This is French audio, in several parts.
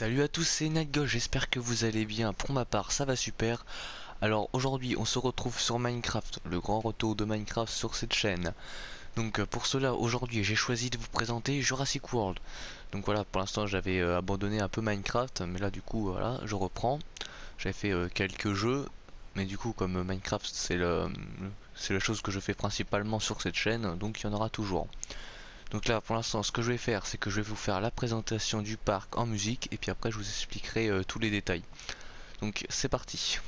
Salut à tous, c'est Nightghost, j'espère que vous allez bien. Pour ma part, ça va super. Alors aujourd'hui, on se retrouve sur Minecraft, le grand retour de Minecraft sur cette chaîne. Donc pour cela, aujourd'hui, j'ai choisi de vous présenter Jurassic World. Donc voilà, pour l'instant, j'avais abandonné un peu Minecraft, mais là du coup, voilà, je reprends. J'avais fait quelques jeux, mais du coup, comme Minecraft, c'est la chose que je fais principalement sur cette chaîne, donc il y en aura toujours. Donc là, pour l'instant, ce que je vais faire, c'est que je vais vous faire la présentation du parc en musique, et puis après, je vous expliquerai tous les détails. Donc, c'est parti.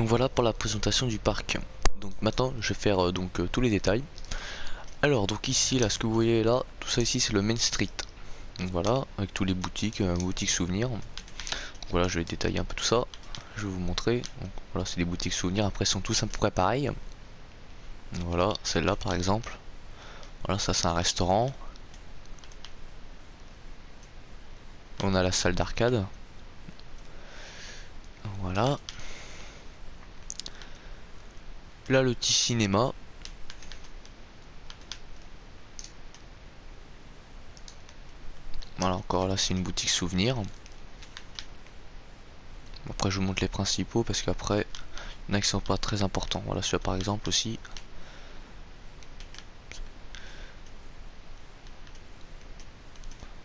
Donc voilà pour la présentation du parc. Donc maintenant je vais faire tous les détails. Alors donc ici là ce que vous voyez là, tout ça ici c'est le Main Street. Donc voilà, avec tous les boutiques, boutiques souvenirs. Donc voilà, je vais détailler un peu tout ça. Je vais vous montrer. Donc voilà, c'est des boutiques souvenirs, après ils sont tous à peu près pareils. Donc voilà, celle-là par exemple. Voilà, ça c'est un restaurant. On a la salle d'arcade. Voilà. Là le petit cinéma. Voilà, encore là c'est une boutique souvenir. Après je vous montre les principaux parce qu'après il y en a qui sont pas très importants. Voilà, celui-là par exemple aussi.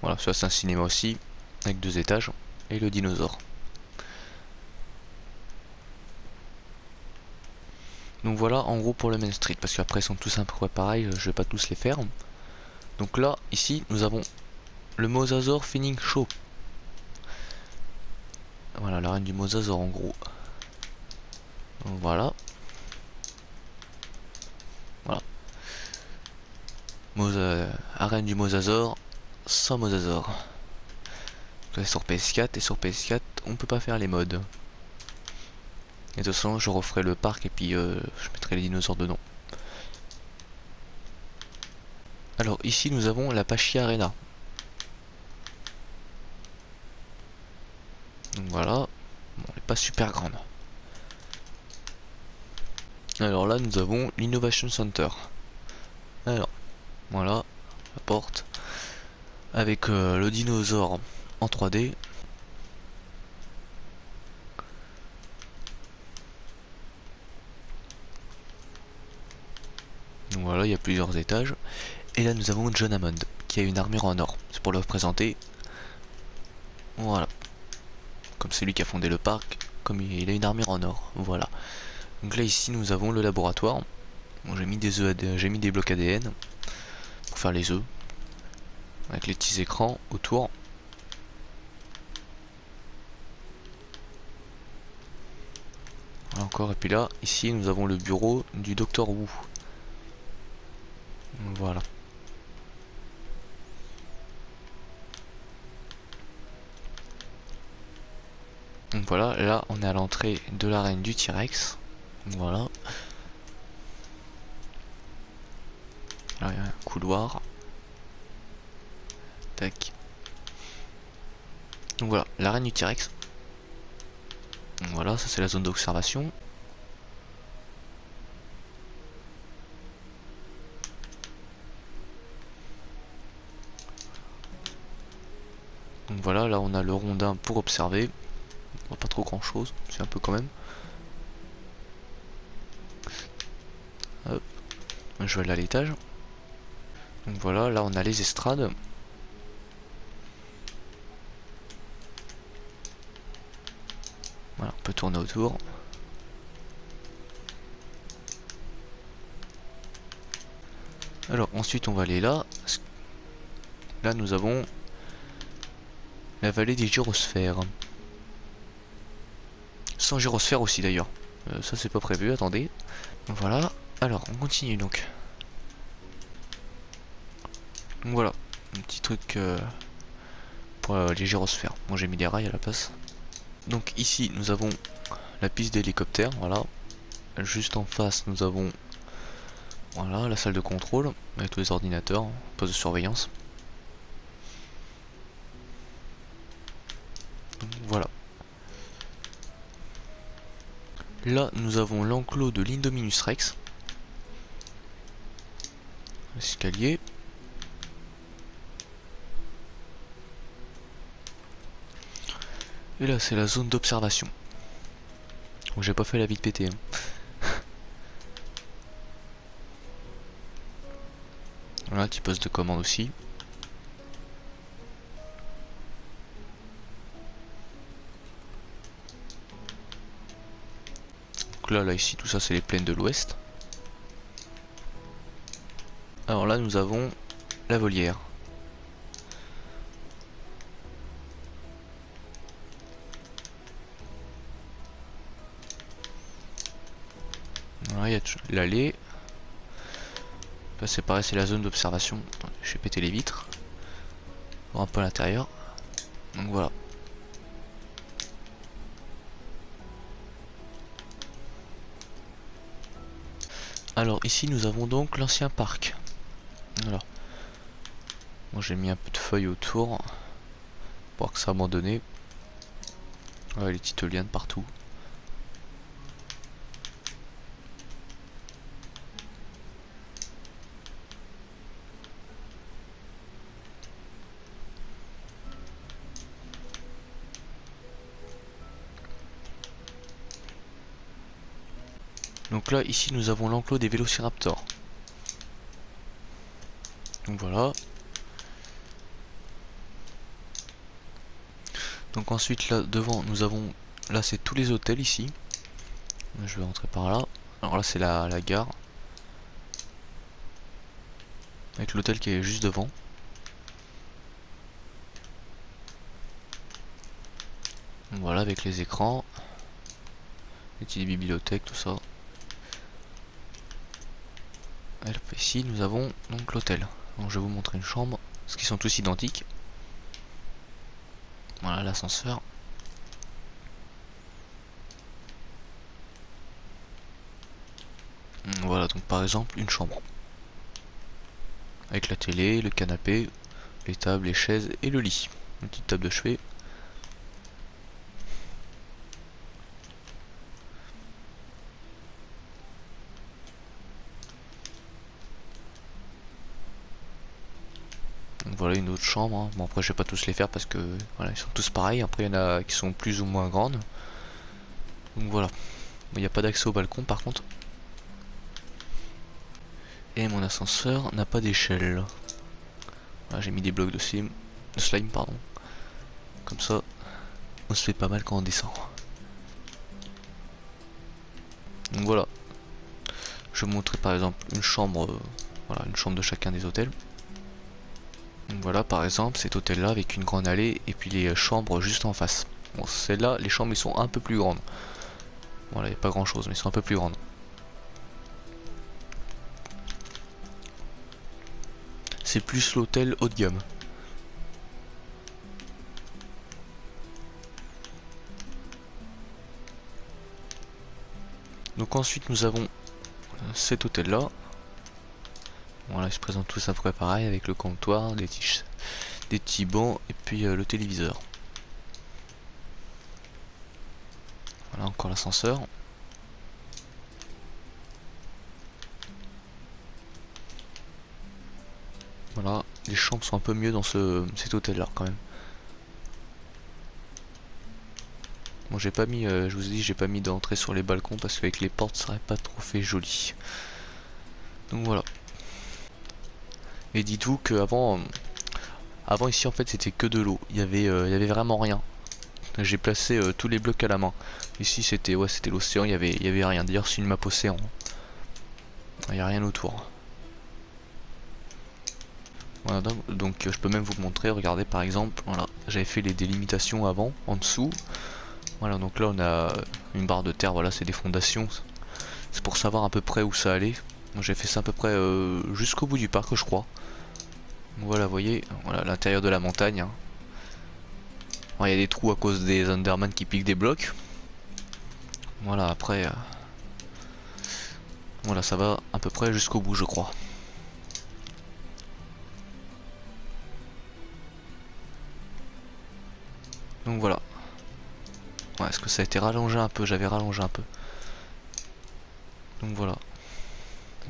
Voilà, celui-là c'est un cinéma aussi, avec 2 étages, et le dinosaure. Donc voilà en gros pour le Main Street, parce qu'après ils sont tous un peu pareils, je vais pas tous les faire. Donc là, ici, nous avons le Mosasaur Finning Show. Voilà, la reine du Mosasaur en gros. Donc voilà. Voilà. Arène du Mosasaur, sans Mosasaur. Là, sur PS4, et sur PS4, on peut pas faire les modes. Et de toute façon, je referai le parc et puis je mettrai les dinosaures dedans. Alors ici, nous avons la Pachi Arena. Donc voilà. Bon, elle n'est pas super grande. Alors là, nous avons l'Innovation Center. Alors, voilà, la porte. Avec le dinosaure en 3D. Donc voilà, il y a plusieurs étages. Et là, nous avons John Hammond, qui a une armure en or. C'est pour le représenter. Voilà. Comme c'est lui qui a fondé le parc, comme il a une armure en or. Voilà. Donc là, ici, nous avons le laboratoire. Bon, j'ai mis des œufs, j'ai mis des blocs ADN pour faire les œufs. Avec les petits écrans autour. Voilà encore, et puis là, ici, nous avons le bureau du Docteur Wu. Voilà. Donc voilà, là on est à l'entrée de l'arène du T-Rex. Voilà. Là il y a un couloir. Tac. Donc voilà, l'arène du T-Rex. Donc voilà, ça c'est la zone d'observation. Donc voilà, là on a le rondin pour observer. On voit pas trop grand chose, c'est un peu quand même. Hop. Je vais aller à l'étage. Donc voilà, là on a les estrades. Voilà, on peut tourner autour. Alors ensuite on va aller là. Là nous avons la vallée des gyrosphères. Sans gyrosphère aussi d'ailleurs. Ça c'est pas prévu, attendez. Voilà, alors on continue donc. Donc voilà, un petit truc pour les gyrosphères. Moi j'ai mis des rails à la place. Donc ici nous avons la piste d'hélicoptère, voilà. Juste en face nous avons voilà la salle de contrôle avec tous les ordinateurs, poste de surveillance. Donc, voilà. Là nous avons l'enclos de l'Indominus Rex. Escalier. Et là c'est la zone d'observation. Donc j'ai pas fait la vie de péter. Voilà, petit poste de commande aussi. Donc là ici tout ça c'est les plaines de l'ouest. Alors là nous avons la volière. il y a l'allée. Là c'est pareil, c'est la zone d'observation. Je vais péter les vitres. Voir un peu à l'intérieur. Donc voilà. Alors ici nous avons donc l'ancien parc. Alors, moi j'ai mis un peu de feuilles autour pour voir que c'est abandonné. Ouais, les petites lianes partout. Donc là ici nous avons l'enclos des vélociraptors. Donc voilà. Donc ensuite là devant nous avons, là c'est tous les hôtels ici. Je vais rentrer par là. Alors là c'est la gare. Avec l'hôtel qui est juste devant. Donc voilà, avec les écrans. Les petites bibliothèques, tout ça. Et ici nous avons donc l'hôtel. Donc je vais vous montrer une chambre. Parce qu'ils sont tous identiques. Voilà l'ascenseur. Voilà donc par exemple une chambre. Avec la télé, le canapé, les tables, les chaises et le lit. Une petite table de chevet. Donc voilà une autre chambre. Hein. Bon après je vais pas tous les faire parce que voilà ils sont tous pareils. Après il y en a qui sont plus ou moins grandes. Donc voilà. Il n'y a pas d'accès au balcon par contre. Et mon ascenseur n'a pas d'échelle. Voilà, j'ai mis des blocs de slime, pardon. Comme ça, on se fait pas mal quand on descend. Donc voilà. Je vais vous montrer par exemple une chambre, voilà, une chambre de chacun des hôtels. Donc voilà, par exemple, cet hôtel-là avec une grande allée et puis les chambres juste en face. Bon, celles-là, les chambres, ils sont un peu plus grandes. Voilà, il n'y a pas grand-chose, mais ils sont un peu plus grandes. C'est plus l'hôtel haut de gamme. Donc ensuite nous avons cet hôtel là. Voilà, ils se présentent tous à peu près pareil avec le comptoir, des petits bancs et puis le téléviseur. Voilà encore l'ascenseur. Voilà, les chambres sont un peu mieux dans cet hôtel là quand même. Bon j'ai pas mis, je vous ai dit j'ai pas mis d'entrée sur les balcons parce qu'avec les portes ça aurait pas trop fait joli. Donc voilà. Et dites-vous qu'avant avant ici en fait c'était que de l'eau, il y avait vraiment rien. J'ai placé tous les blocs à la main. Ici c'était c'était l'océan, il y avait rien. D'ailleurs c'est une map océan. Il n'y a rien autour. Voilà, donc je peux même vous montrer, regardez par exemple, voilà, j'avais fait les délimitations avant, en dessous. Voilà, donc là on a une barre de terre, voilà, c'est des fondations. C'est pour savoir à peu près où ça allait. J'ai fait ça à peu près jusqu'au bout du parc, je crois. Donc voilà, vous voyez, voilà l'intérieur de la montagne. Hein. Il y a des trous à cause des Enderman qui piquent des blocs. Voilà, après, voilà, ça va à peu près jusqu'au bout, je crois. Donc voilà. Ouais, est-ce que ça a été rallongé un peu? J'avais rallongé un peu. Donc voilà.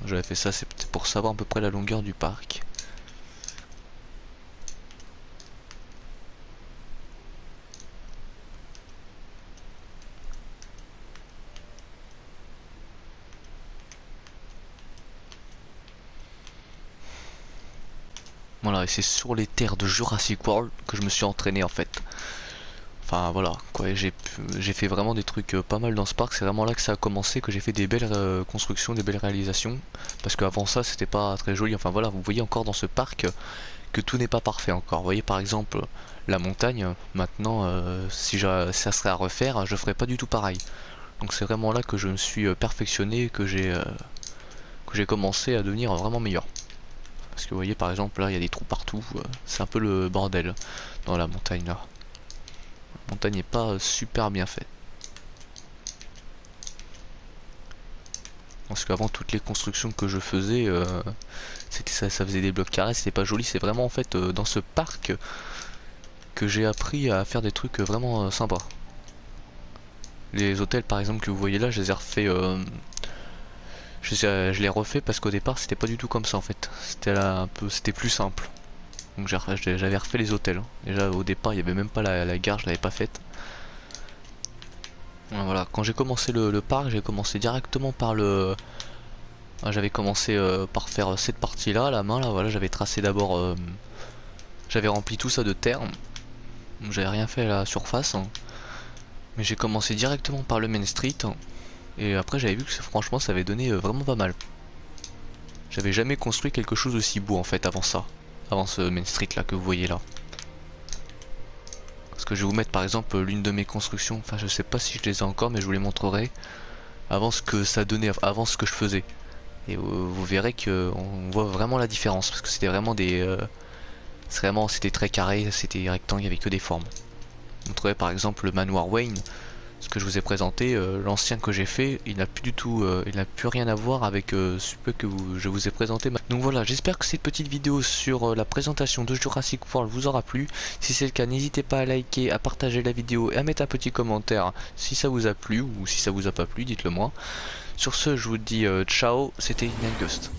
J'avais fait ça, c'est pour savoir à peu près la longueur du parc. Voilà, et c'est sur les terres de Jurassic World que je me suis entraîné en fait. Enfin voilà, quoi, j'ai fait vraiment des trucs pas mal dans ce parc. C'est vraiment là que ça a commencé, que j'ai fait des belles constructions, des belles réalisations. Parce qu'avant ça, c'était pas très joli. Enfin voilà, vous voyez encore dans ce parc que tout n'est pas parfait encore. Vous voyez par exemple la montagne. Maintenant, si ça serait à refaire, je ferais pas du tout pareil. Donc c'est vraiment là que je me suis perfectionné, que j'ai commencé à devenir vraiment meilleur. Parce que vous voyez par exemple là il y a des trous partout, c'est un peu le bordel dans la montagne là. La montagne n'est pas super bien faite. Parce qu'avant toutes les constructions que je faisais, c'était ça faisait des blocs carrés, c'était pas joli. C'est vraiment en fait dans ce parc que j'ai appris à faire des trucs vraiment sympas. Les hôtels par exemple que vous voyez là, je les ai refaits, je les refais parce qu'au départ c'était pas du tout comme ça en fait. C'était là un peu, c'était plus simple. Donc j'avais refait les hôtels. Déjà au départ il y avait même pas la gare, je l'avais pas faite. Voilà, quand j'ai commencé le parc, j'ai commencé directement par le. J'avais commencé par faire cette partie là, la main là, voilà, j'avais tracé d'abord, j'avais rempli tout ça de terre, j'avais rien fait à la surface, hein. Mais j'ai commencé directement par le Main Street, hein. Et après j'avais vu que franchement ça avait donné vraiment pas mal. J'avais jamais construit quelque chose aussi beau en fait avant ça, avant ce Main Street là que vous voyez là. Parce que je vais vous mettre par exemple l'une de mes constructions, enfin je sais pas si je les ai encore mais je vous les montrerai avant ce que ça donnait, avant ce que je faisais. Et vous verrez que on voit vraiment la différence parce que c'était vraiment c'était très carré, c'était rectangle, il n'y avait que des formes. Je vous montrerai par exemple le manoir Wayne, ce que je vous ai présenté, l'ancien que j'ai fait, il n'a plus du tout, il n'a plus rien à voir avec celui que je vous ai présenté. Donc voilà, j'espère que cette petite vidéo sur la présentation de Jurassic World vous aura plu. Si c'est le cas, n'hésitez pas à liker, à partager la vidéo et à mettre un petit commentaire si ça vous a plu ou si ça vous a pas plu, dites-le moi. Sur ce, je vous dis ciao, c'était Ghost.